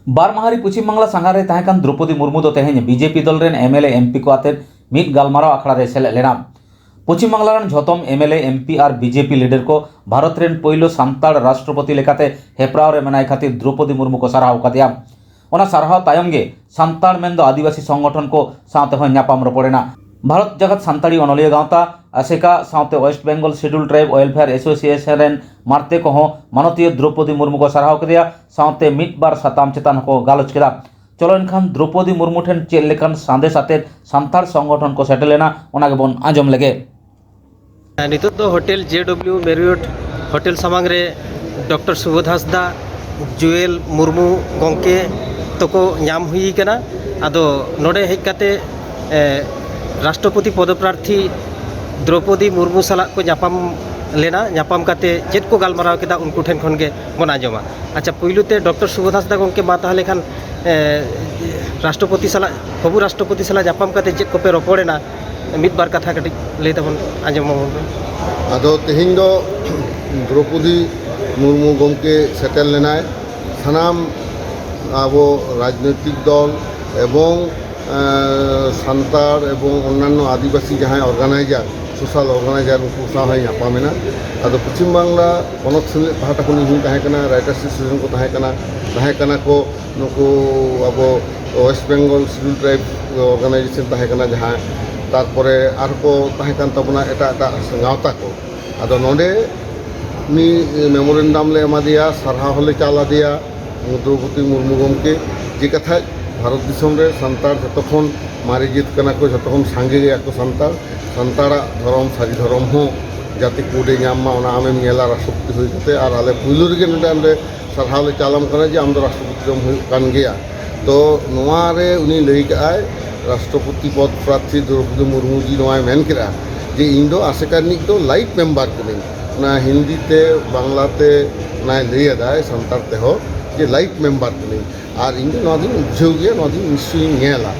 बारमाहारी पश्चिम बांगला सांगारे तहकान द्रौपदी मुर्मू दो तेहें बीजेपी दल rain MLA MP को आते मित गालमाराव आखड़ा रे सेलेद लेना। पश्चिम बांगला रेन झोतम एमएलए एमपी और बीजेपी लीडर को भारत रेन पहिलो सान्ताड़ राष्ट्रपति लेकाते हेपराव रे मेनाय खातिर द्रौपदी मुर्मू को साराव कादिया। ओना सारहाव तायम गे सान्ताड़ मेन दो आदिवासी संगठन को साथे हों न्यापाम रोपड़ेना। भारत जगत सान्ताड़ी अनलिया गावता आसेका साथे West Bengal schedule tribe welfare association रेन मारते को हों मानतीय द्रौपदी मुर्मू को साराव कदिया साथे मिट बार साताम चेतान को गालोच केदा। चलो इनखान द्रौपदी मुर्मू ठेन चेद लेकान संदेश आते सान्ताड़ संगठन को सेटल लेना ओनागे बोन आंजम लेगे। नितो तो होटल JW मेरियट होटल सामांग रे डॉक्टर सुबोध हांसदा जुएल मुर्मू गंके तको नाम हुई कना। आदो नोडे हेज काते राष्ट्रपति पदप्रार्थी द्रौपदी मुर्मू साला को नापाम लेना। नापाम काते चेद को गालमाराव केदा उनको ठेन खन गे बन आंजमा। अच्छा पुइलुते डॉक्टर सुबोध हांसदा गंके मा ताहले खान राष्ट्रपति साला हबु राष्ट्रपति साला नापाम काते चेद को पे रोपड़ेना मित बार कथा कटी लई तबन आंजम आदो तेहिं दो द्रौपदी मुर्मू गंके सेटल लेनाय सानाम आबो राजनैतिक दल एवं सान्ताड़ एवं अन्यान्य आदिवासी जहाँ अर्गानाइजार सोशल अर्गानाइजार उनको साहा नापामेना। आदो पश्चिम बांगला पनत सेलेद पाहटा खन इहुं ताहेकना राइटर्स एसोसिएशन को ताहेकना को नुकु आबो West Bengal schedule tribe organization ताहेकना जहाँ तारपरे आरको ताहेकान तबना एटा गावता को। आदो नोडे उनी मेमोरेंडाम ले एमादिया सारहाव हले चाला दिया द्रौपदी मुर्मू गंके जे कथा भारत दिसम रे सान्ताड़ जतखन मारे जित कना को जतखन सांगे गया को सान्ताड़ा धर्म सारी धर्म हो जाति कोडे नामा ओना आमेम नेला राष्ट्रपति हुई कते आर आले पुइलु रेगे नोडे सारहाव ले चालाम कना जे आम दो राष्ट्रपति जम हुई कान गया। तो नोआ रे उनी लई काय राष्ट्रपति पद प्रार्थी द्रौपदी मुर्मू जी नोआय मेन केरा जे इन दो आसेकानिक दो लाइफ मेम्बर कनी ना हिंदी ते बांग्ला ते ना लई आदाय सान्ताड़ ते हो जे लाइफ मेम्बर कनी और इन दो दिन बुझाव गया नोआ दिन निश्चय नेला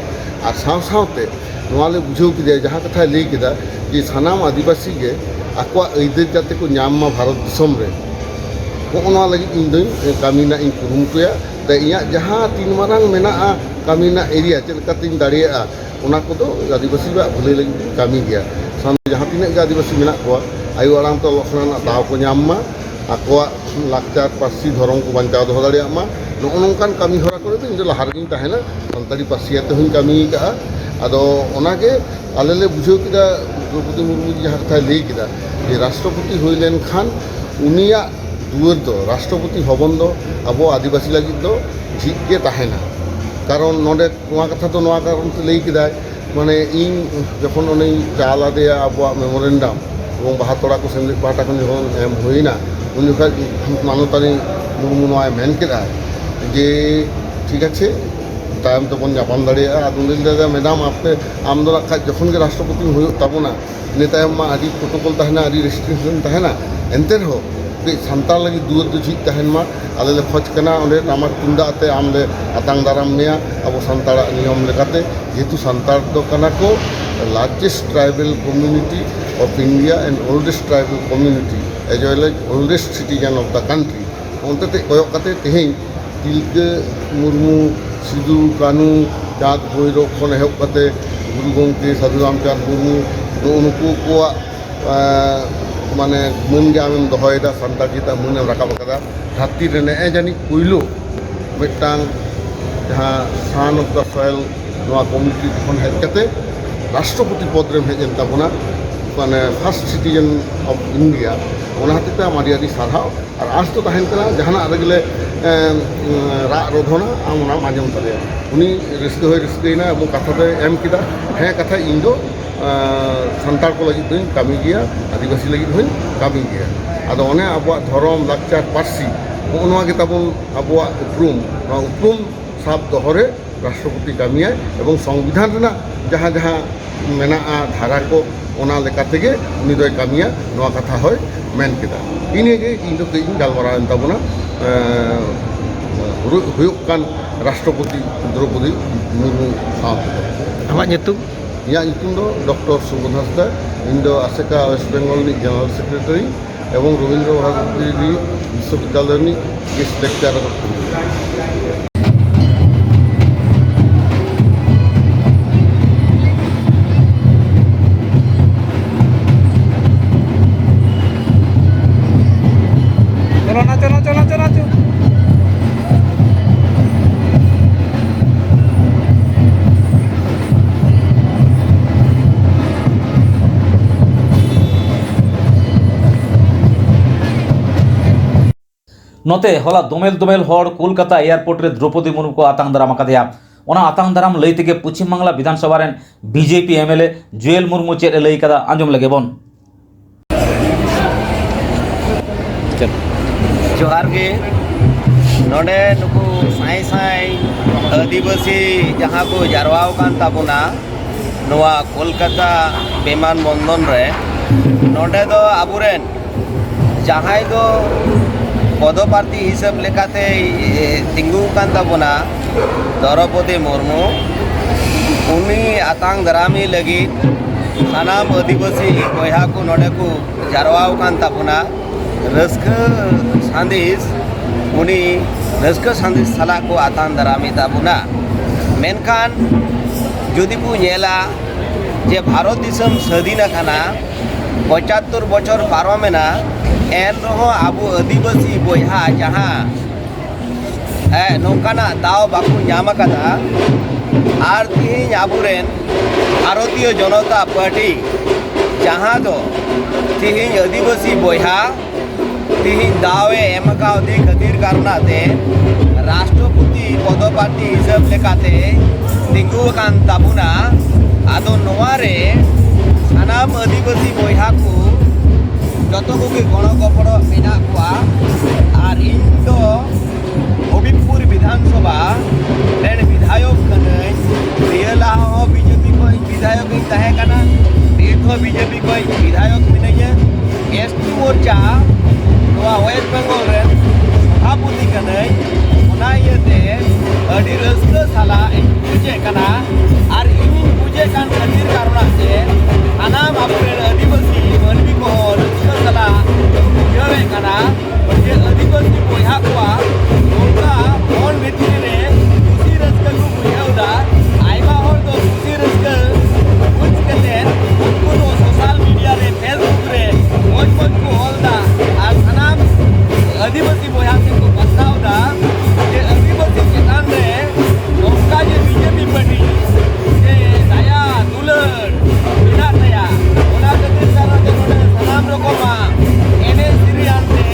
और सावते नोआले बुझाव किदे जहाँ कथा लई केदा जे सानाम आदिवासी गे आकवा अइदार जाते को नामा भारत दिसम रे नोआ लगी इन दो कामिना इन कुरुमुटुया दा इया जहाँ तीन मारांग मेना कामिना एरिया चलकातिन दाड़िया ओना कोदो आदिवासी बा भले लगी कामी गया सामने जहाँ तीन आदिवासी मेना को आयु आराम तो लक्षणा दाव को नामा आकवा लाकचार पार्सी धरम को बांचाव दो दाड़िया मा नोंकान कामी हरा करे तो इन लाहारगिन ताहेना सान्ताड़ी पार्सियाते हुई कामी का। आदो ओनागे आलेले बुझाव किदा द्रौपदी मुर्मू जी जहाँ कथा लई किदा जे राष्ट्रपति हुई लेन खान उनिया दुआर दो राष्ट्रपति भवन दो आबो आदिवासी लगी दो झिक के ताहेना। कारण नोडे नोआ कथा तो नोआ कारण ते लई किदा माने इन जखन उनी चाला देया आबो मेमोरेंडाम एवं बाहातोड़ा को सेमलेट पाहटा खन जखन एम हुईना उन जखा मानतानी मुर्मू नोआय मेन केदा जे ठीक आछे तायम तो बन नापाम दाड़िया आदुल दादा मैडम आपने आम दो खाज जखन के राष्ट्रपति हुई ताबोना इन तायम मा आदि प्रोटोकॉल ताहेना आदि रेस्ट्रिक्शन ताहेना एनते रहो सान्ताड़ लगी दुआर दो झिक ताहेन मा आले खोज कना ओंडे टामाक तुमदा आते आमले आतांग दाराम मेया अब सान्ताड़ नियम लेकाते जेहेतु सान्ताड़ दो कना को largest tribal community of India and oldest tribal community as well as oldest citizen of the country उनते कोयक काते तेहें तिलके मुर्मू सिदू कानू चाँद भैरव खन एहब काते गुरु गंके साधु रामचंद्र मुर्मू उनको को माने मन गे आमेम दहयदा सान्ताड़ चेता मन राकाब कदा धरती रे ने जानी पुइलो मिटांग जहाँ सान ऑफ द सॉइल नोआ कम्युनिटी खन हेज काते राष्ट्रपति पद रे हेज एन ताबोना माने फर्स्ट सिटीजन ऑफ इंडिया ओना हतेते आमारी आदि सारहाव और आस तो ताहेन कना जहाना रेगले राग रोधना आम ओना आंजम तालेया उनी रस्के होय रस्केना एवं कथाते एम किदा हें कथा इन दो सान्ताड़ को लगी तो कामी गया आदिवासी लगी तो कामी गया। आदो ओने आबो धर्म लाकचार पार्सी नोआ गे ताबोन आबो उपरूम साब दोहरे राष्ट्रपति कामिया एवं संविधान रेना जहाँ जहाँ मेना धारा को ओना लेका तेगे उनी दोय कामिया नोआ कथा होय मेन केदा इनेगे इन दो कई गालमाराव एन ताबोना हुयुग कान राष्ट्रपति द्रौपदी मुर्मू साथ आमा nyutum इया nyutum दो डॉक्टर सुबोध हांसदा इन दो आसेका वेस्ट बेंगल नि जनरल सेक्रेटरी एवं रवींद्र भारती विश्वविद्यालय नि गेस्ट लेक्चरर। नोते हला दोमेल दोमेल हर कोलकाता एयरपोर्ट रे द्रौपदी मुर्मू को आतांग दाराम आकादेया ओना आतांग दाराम लई तेगे पश्चिम बांगला विधानसभा रेन बीजेपी एमएलए जुएल मुर्मू चेद लई कदा आंजम लगे बोन। जोहार गे नोडे नुकु साई साई आदिवासी जहाँ को जारवाव कान ताबुना नोआ कोलकाता विमान बंदन रे नोडे दो आबुरेन जहाँ दो पदप्रार्थी हिसाब लेकाते तिंगु कान ताबुना द्रौपदी मुर्मू उनी आतांग दारामी लगी सानाम आदिवासी बयहा को नोडे को जारवाव कान ताबुना रस्का सांदिस उनी रस्का सांदिस साला को आतान दारामी ताबुना मेनखान जुदी बु नेला जे भारत दिसम स्वाधीन खाना 75 बछर पारमेना एन रहो आबु आदिवासी बयहा जहाँ नौकाना दाव बाकु नाम कदा आर तीन आबुरेन भारतीय जनता पार्टी जहाँ दो तीन आदिवासी बयहा तीन दावे एमका दी खातिर कारणाते राष्ट्रपति पदप्रार्थी हिसाब लेकाते तिंगु कान ताबुना आदो नोवारे सानाम आदिवासी बयहा को जतो को गणगोपड़ मेना कुआ आर इन दो हबीबपुर विधानसभा रेन विधायक कनै रियला हो बीजेपी को विधायक इन तहे कना नित हो बीजेपी को विधायक मिनैया एसटी मोर्चा नोआ वेस्ट बेंगल रे सभापति कनै ओना इयते अडी रस्का साला बुझे कना आर इन बुझे कान खातिर कारणाते सानाम आबुरेन आदिवासी मानवी को रस्का साला बुझे कना जे आदिवासी बयहा कोआ नोका मन भितरी रे खुशी रस्का को बुझाउदा आइमा हर दो खुशी रस्का बुझ कते उनको तो सोशल मीडिया रे फेसबुक रे मौज मौज को होलदा आर सानाम आदिवासी बयहा को बताउदा जे आदिवासी चेतान रे नोका जे बीजेपी पार्टी जे दया दुलर बिना दया ओना कते सारा जे सानाम रकमा एने सिरियानते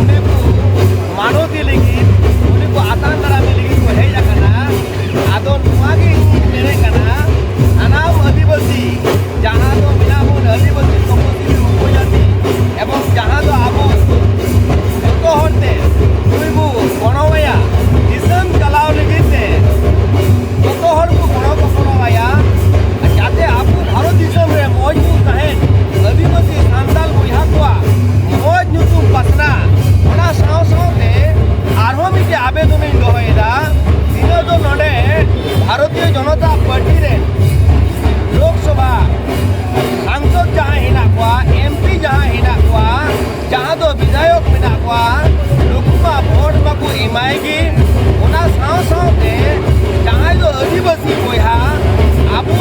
उन्हें को मानवती लगी उन्हें को आतान दारामी लगी को हेजा कना आदो नुआगी मेरे कना सानाम आदिवासी जहाँ तो बिना बोल आदिवासी कम्युनिटी हो जाती एवं जहाँ तो आबो तो होते कोई वो गणवया दिसम चलाव लगी थे तो हर को गणवया जाते आपको भारत दिसम रे मौज नु कहे आदिवासी सांताल बयहा कोआ मौज नु तू पसना ओना साव सावते आरो मिटे आवेदन इन दोहेदा दिनो तो नडे भारतीय जनता पार्टी रे लोकसभा सांसद जहाँ हिना कोआ एमपी जहाँ हिना कोआ जहाँ तो विधायक मिना कोआ लोकुमा वोट बाकु इमायगी ओना साव सावते जहाँ तो आदिवासी बयहा आबु